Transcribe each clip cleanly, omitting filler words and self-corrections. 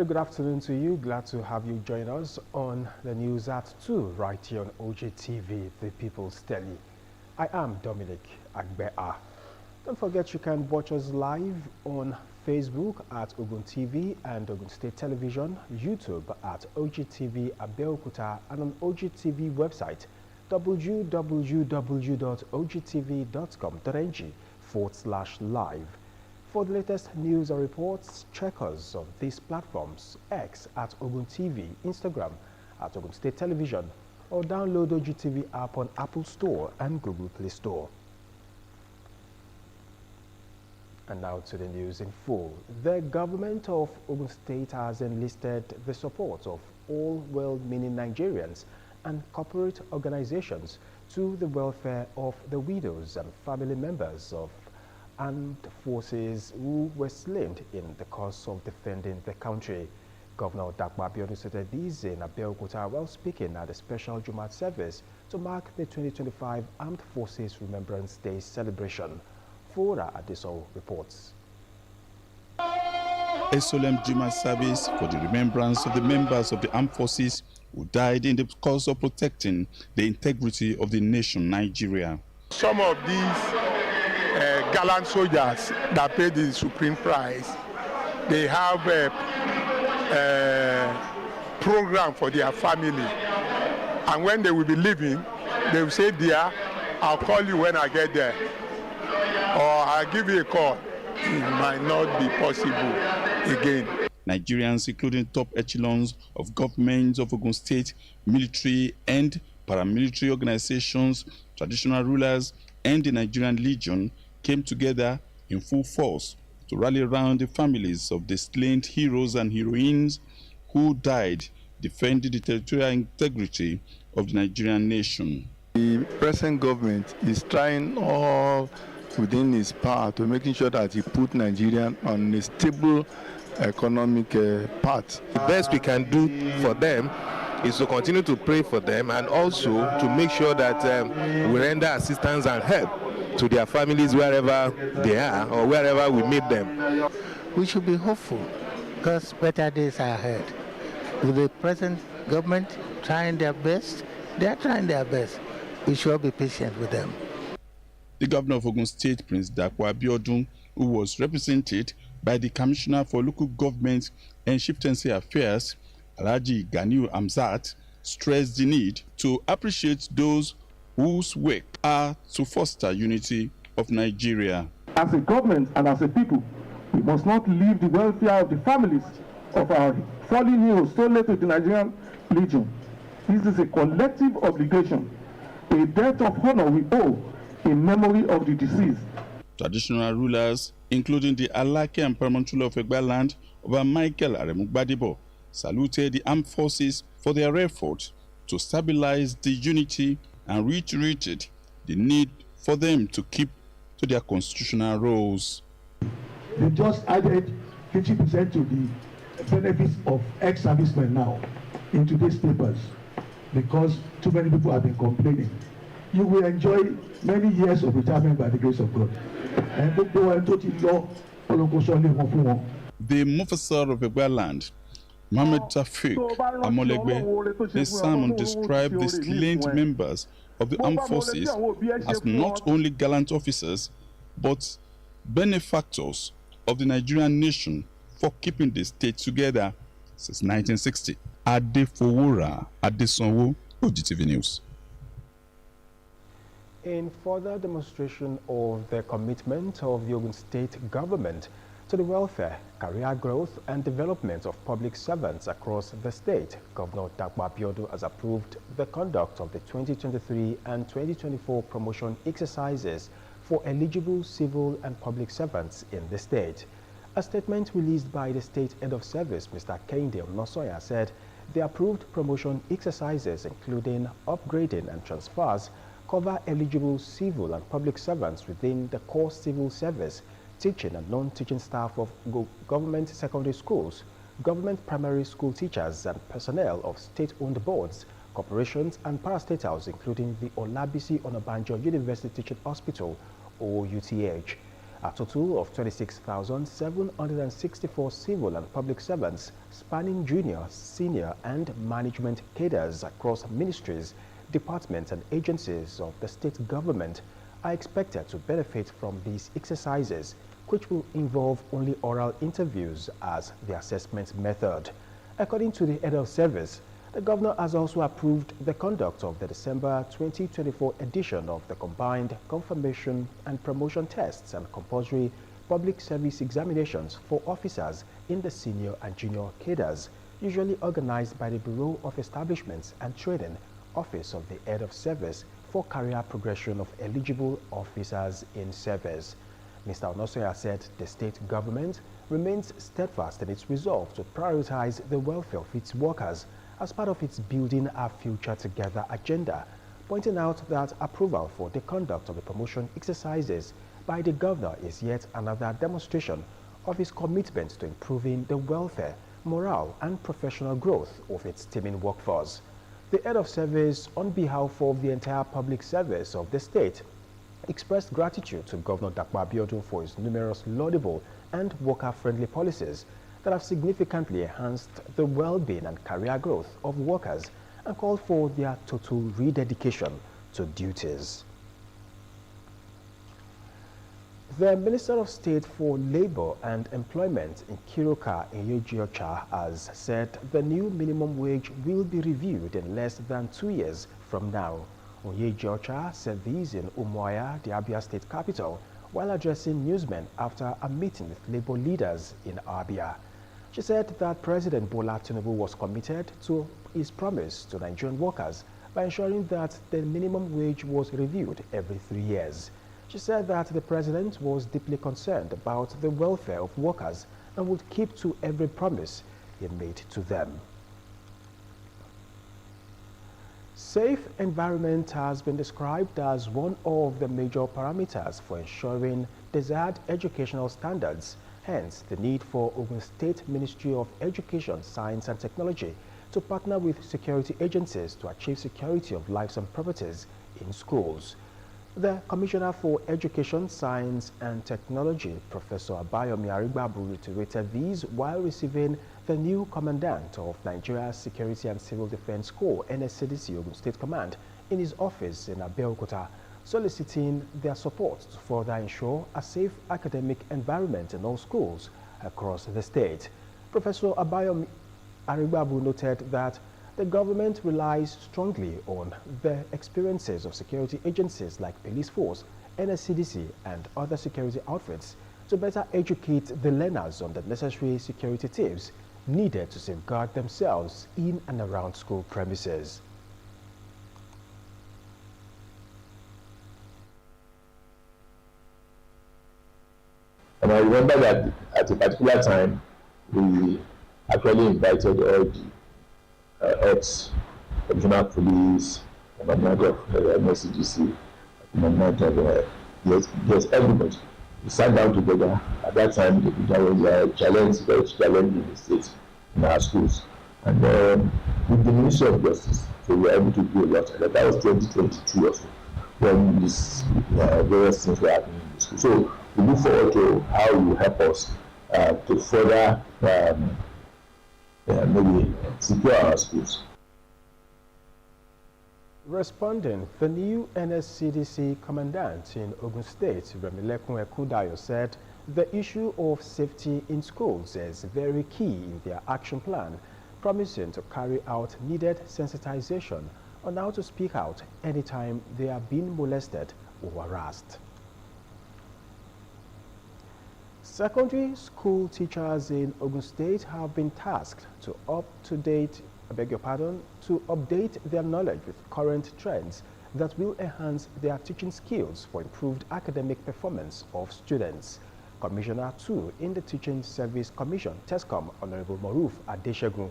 very good afternoon to you. Glad to have you join us on the news at 2 right here on Ogtv, the People's Telly. I am Dominic Agbea. Don't forget you can watch us live on Facebook at Ogtv and Ogun State Television, YouTube at Ogtv Abeokuta, and on Ogtv website www.ogtv.com.ng/live. For the latest news and reports, check us on these platforms: X at Ogun TV, Instagram at Ogun State Television, or download Ogtv app on Apple Store and Google Play Store. And now to the news in full. The government of Ogun State has enlisted the support of all well-meaning Nigerians and corporate organizations to the welfare of the widows and family members of armed forces who were slain in the cause of defending the country. Governor Abeokuta said this in Abeokuta while speaking at a special Jumat service to mark the 2025 Armed Forces Remembrance Day celebration. Fora Adeso reports. A solemn Jumat service for the remembrance of the members of the armed forces who died in the cause of protecting the integrity of the nation, Nigeria. Some of these gallant soldiers that paid the supreme price, they have a program for their family, and when they will be leaving, they will say, "Dear, I'll call you when I get there, or I'll give you a call." It might not be possible again. Nigerians, including top echelons of governments of Ogun State, military and paramilitary organizations, traditional rulers, and the Nigerian Legion came together in full force to rally around the families of the slain heroes and heroines who died defending the territorial integrity of the Nigerian nation. The present government is trying all within its power to making sure that he put Nigeria on a stable economic path. The best we can do for them is to continue to pray for them and also to make sure that we render assistance and help to their families wherever they are or wherever we meet them. We should be hopeful because better days are ahead. With the present government trying their best, they are trying their best. We should be patient with them. The governor of Ogun State, Prince Dapo Abiodun, who was represented by the Commissioner for Local Government and Chieftaincy Affairs, Alhaji Ganiu Amzat, stressed the need to appreciate those whose work are to foster unity of Nigeria. As a government and as a people, we must not leave the welfare of the families of our fallen heroes stolen to the Nigerian Legion. This is a collective obligation, a debt of honor we owe in memory of the deceased. Traditional rulers, including the Alake and paramount ruler of Egbaland, Oba Michael Aremugbadebo, saluted the armed forces for their effort to stabilize the unity and reiterated the need for them to keep to their constitutional roles. They just added 50% to the benefits of ex-servicemen now in today's papers because too many people have been complaining. You will enjoy many years of retirement by the grace of God. And the Mufasar of Egbaland, Mohammed Tafik Amolegbe, the sermon described the slain members of the armed forces as not only gallant officers, but benefactors of the Nigerian nation for keeping the state together since 1960. Adefowora Adesonwo, Ogtv News. In further demonstration of the commitment of the Ogun State government to the welfare, career growth, and development of public servants across the state, Governor Abeokuta has approved the conduct of the 2023 and 2024 promotion exercises for eligible civil and public servants in the state. A statement released by the State Head of Service, Mr. Kehinde Onosoya, said the approved promotion exercises, including upgrading and transfers, cover eligible civil and public servants within the core civil service, teaching and non-teaching staff of government secondary schools, government primary school teachers, and personnel of state-owned boards, corporations, and parastatals, including the Olabisi Onabanjo University Teaching Hospital, or UTH. A total of 26,764 civil and public servants spanning junior, senior and management cadres across ministries, departments and agencies of the state government are expected to benefit from these exercises, which will involve only oral interviews as the assessment method. According to the head of service, the governor has also approved the conduct of the December 2024 edition of the combined confirmation and promotion tests and compulsory public service examinations for officers in the senior and junior cadres, usually organized by the Bureau of Establishments and Training, Office of the Head of Service for career progression of eligible officers in service. Mr. Onosoya said the state government remains steadfast in its resolve to prioritize the welfare of its workers as part of its Building Our Future Together agenda, pointing out that approval for the conduct of the promotion exercises by the governor is yet another demonstration of his commitment to improving the welfare, morale and professional growth of its teeming workforce. The head of service, on behalf of the entire public service of the state, expressed gratitude to Governor Abeokuta for his numerous laudable and worker-friendly policies that have significantly enhanced the well-being and career growth of workers and called for their total rededication to duties. The Minister of State for Labor and Employment in Kiruka Ogtv has said the new minimum wage will be reviewed in less than 2 years from now. Ogtv said this in Umuahia, the Abia state capital, while addressing newsmen after a meeting with labor leaders in Abia. She said that President Bola Tinubu was committed to his promise to Nigerian workers by ensuring that the minimum wage was reviewed every 3 years. She said that the president was deeply concerned about the welfare of workers and would keep to every promise he made to them. Safe environment has been described as one of the major parameters for ensuring desired educational standards. Hence, the need for Ogun State Ministry of Education, Science and Technology to partner with security agencies to achieve security of lives and properties in schools. The Commissioner for Education, Science and Technology, Professor Abeokuta, reiterated these while receiving the new Commandant of Nigeria's Security and Civil Defense Corps, NSCDC Ogun State Command, in his office in Abeokuta, soliciting their support to further ensure a safe academic environment in all schools across the state. Professor Abeokuta noted that the government relies strongly on the experiences of security agencies like police force, NSCDC, and other security outfits to better educate the learners on the necessary security tips needed to safeguard themselves in and around school premises. And I remember that at a particular time, we actually invited all the ex-commissioner of police, commandant of NSCDC, commandant of yes, everybody. We sat down together. At that time, there was a challenge in the state, in our schools. And with the Ministry of Justice, so we were able to do a lot. And that was 2022 or so, when these various things were happening in the school. So we look forward to how you will help us to further maybe secure our schools. Responding, the new NSCDC commandant in Ogun State, Remilekun Ekudayo, said the issue of safety in schools is very key in their action plan, promising to carry out needed sensitization on how to speak out anytime they are being molested or harassed. Secondary school teachers in Ogun State have been tasked to update their knowledge with current trends that will enhance their teaching skills for improved academic performance of students. Commissioner 2 in the Teaching Service Commission, TESCOM, Honorable Maruf Adeshegun,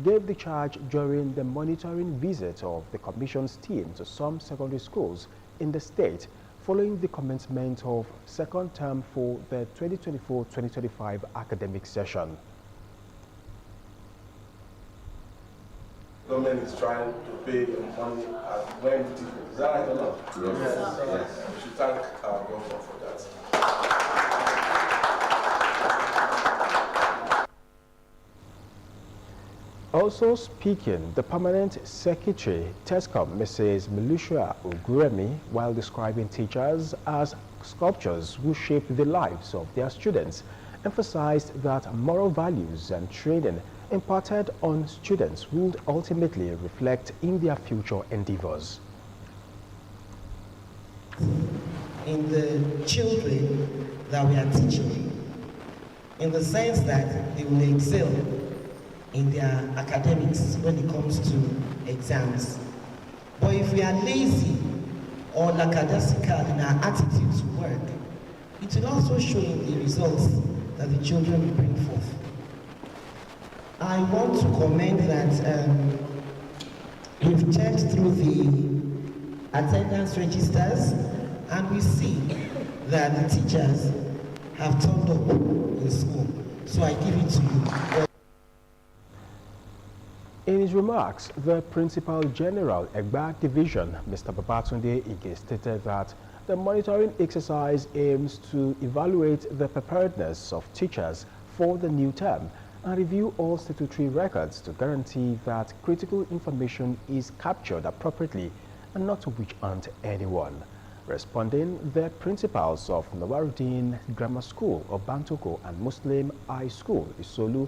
gave the charge during the monitoring visit of the Commission's team to some secondary schools in the state following the commencement of second term for the 2024-2025 academic session. Government is trying to pay money when different. Is that right or not? Yes. We should thank our government for that. Also speaking, the permanent secretary, TESCOM, Mrs. Melusha Oguremi, while describing teachers as sculptures who shape the lives of their students, emphasized that moral values and training imparted on students would ultimately reflect in their future endeavors. In the children that we are teaching, in the sense that they will excel in their academics when it comes to exams. But if we are lazy or lackadaisical in our attitude to work, it will also show in the results that the children will bring forth. I want to comment that we've checked through the attendance registers and we see that the teachers have turned up in school. So I give it to you. In his remarks, the Principal General, Egba Division, Mr. Babatunde Ige, stated that the monitoring exercise aims to evaluate the preparedness of teachers for the new term and review all statutory records to guarantee that critical information is captured appropriately and not to witch hunt anyone. Responding, the principals of Nawaruddin Grammar School, Obantoko, and Muslim High School, Isolu,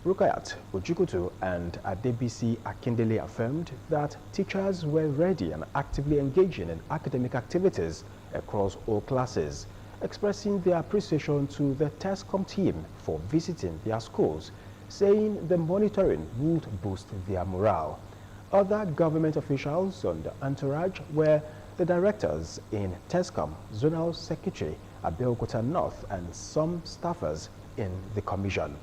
Rukayat Ojikutu and Adebisi Akindele affirmed that teachers were ready and actively engaging in academic activities across all classes, expressing their appreciation to the TESCOM team for visiting their schools, saying the monitoring would boost their morale. Other government officials on the entourage were the directors in TESCOM, Zonal Secretary, Abeokuta North, and some staffers in the commission.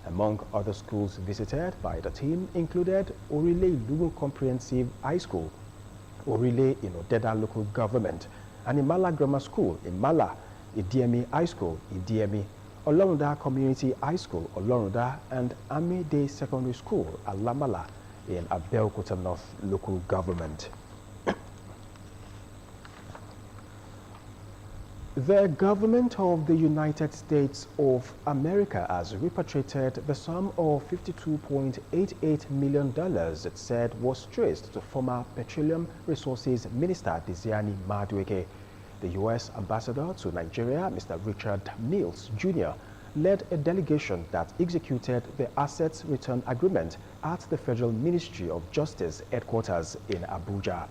Among other schools visited by the team included Orile Lugo Comprehensive High School, Orile in Odeda Local Government, Animala Grammar School in Mala, Idiemi High School, Idiemi, Olorunda Community High School, Olorunda, and Army Day Secondary School, Alamala, in Abeokuta North Local Government. The government of the United States of America has repatriated the sum of $52.88 million it said was traced to former Petroleum Resources Minister Diziani Madueke. The U.S. ambassador to Nigeria, Mr. Richard Mills Jr., led a delegation that executed the Assets Return Agreement at the Federal Ministry of Justice headquarters in Abuja.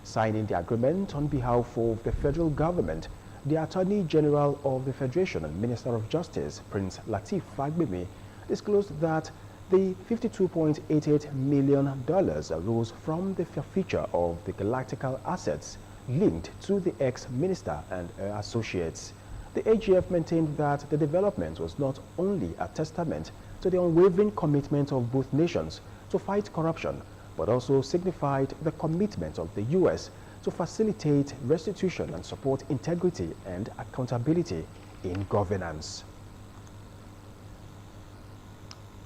Signing the agreement on behalf of the federal government, the Attorney General of the Federation and Minister of Justice, Prince Lateef Fagbemi, disclosed that the $52.88 million arose from the forfeiture of the galactical assets linked to the ex-minister and her associates. The AGF maintained that the development was not only a testament to the unwavering commitment of both nations to fight corruption, but also signified the commitment of the U.S. to facilitate restitution and support integrity and accountability in governance.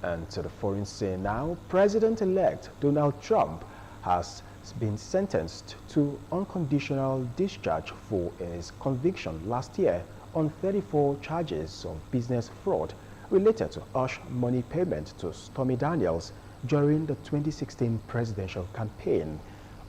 And to the foreign scene now, President-elect Donald Trump has been sentenced to unconditional discharge for his conviction last year on 34 charges of business fraud related to hush money payment to Stormy Daniels during the 2016 presidential campaign.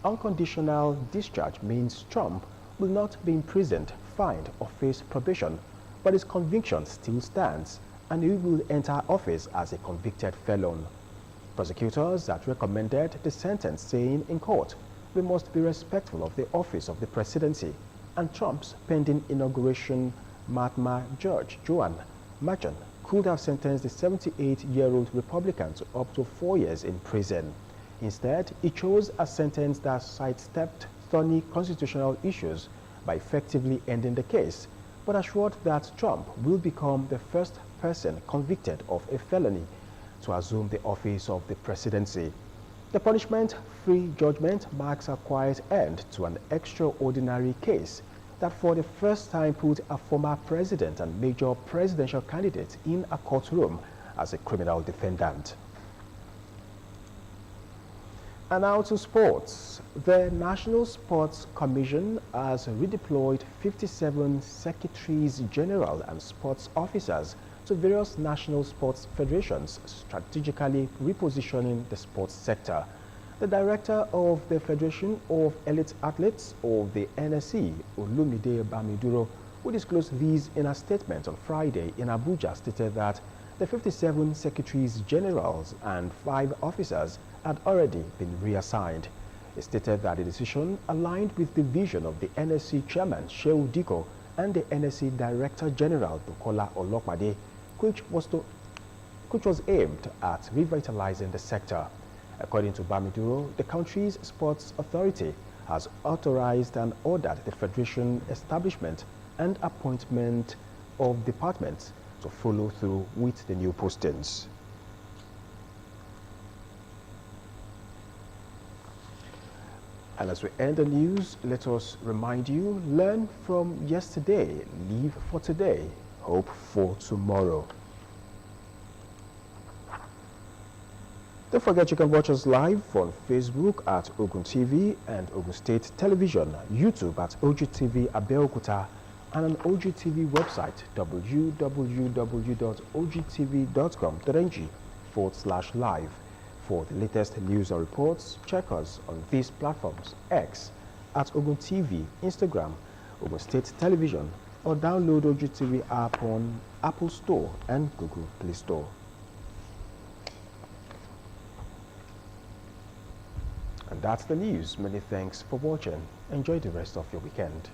Unconditional discharge means Trump will not be imprisoned, fined, or face probation, but his conviction still stands, and he will enter office as a convicted felon. Prosecutors had recommended the sentence, saying in court, "We must be respectful of the office of the presidency," and Trump's pending inauguration, Mahatma George Joan Machen, could have sentenced the 78-year-old Republican to up to 4 years in prison. Instead, he chose a sentence that sidestepped thorny constitutional issues by effectively ending the case, but assured that Trump will become the first person convicted of a felony to assume the office of the presidency. The punishment-free judgment marks a quiet end to an extraordinary case that for the first time put a former president and major presidential candidate in a courtroom as a criminal defendant. And now to sports. The National Sports Commission has redeployed 57 secretaries general and sports officers to various national sports federations, strategically repositioning the sports sector. The director of the Federation of Elite Athletes of the NSC, Olumide Bamiduro, who disclosed these in a statement on Friday in Abuja, stated that the 57 secretaries generals and 5 officers had already been reassigned. He stated that the decision aligned with the vision of the NSC chairman, Shehu Diko, and the NSC Director General, Bukola Olokpade, which was aimed at revitalizing the sector. According to Bamiduro, the country's sports authority has authorized and ordered the federation establishment and appointment of departments to follow through with the new postings. And as we end the news, let us remind you, learn from yesterday, live for today, hope for tomorrow. Don't forget you can watch us live on Facebook at Ogtv and Ogun State Television, YouTube at Ogtv Abeokuta, and on Ogtv website www.ogtv.com.ng/live. For the latest news and reports, check us on these platforms: X at Ogun TV, Instagram, Ogun State Television, or download Ogtv app on Apple Store and Google Play Store. And that's the news. Many thanks for watching. Enjoy the rest of your weekend.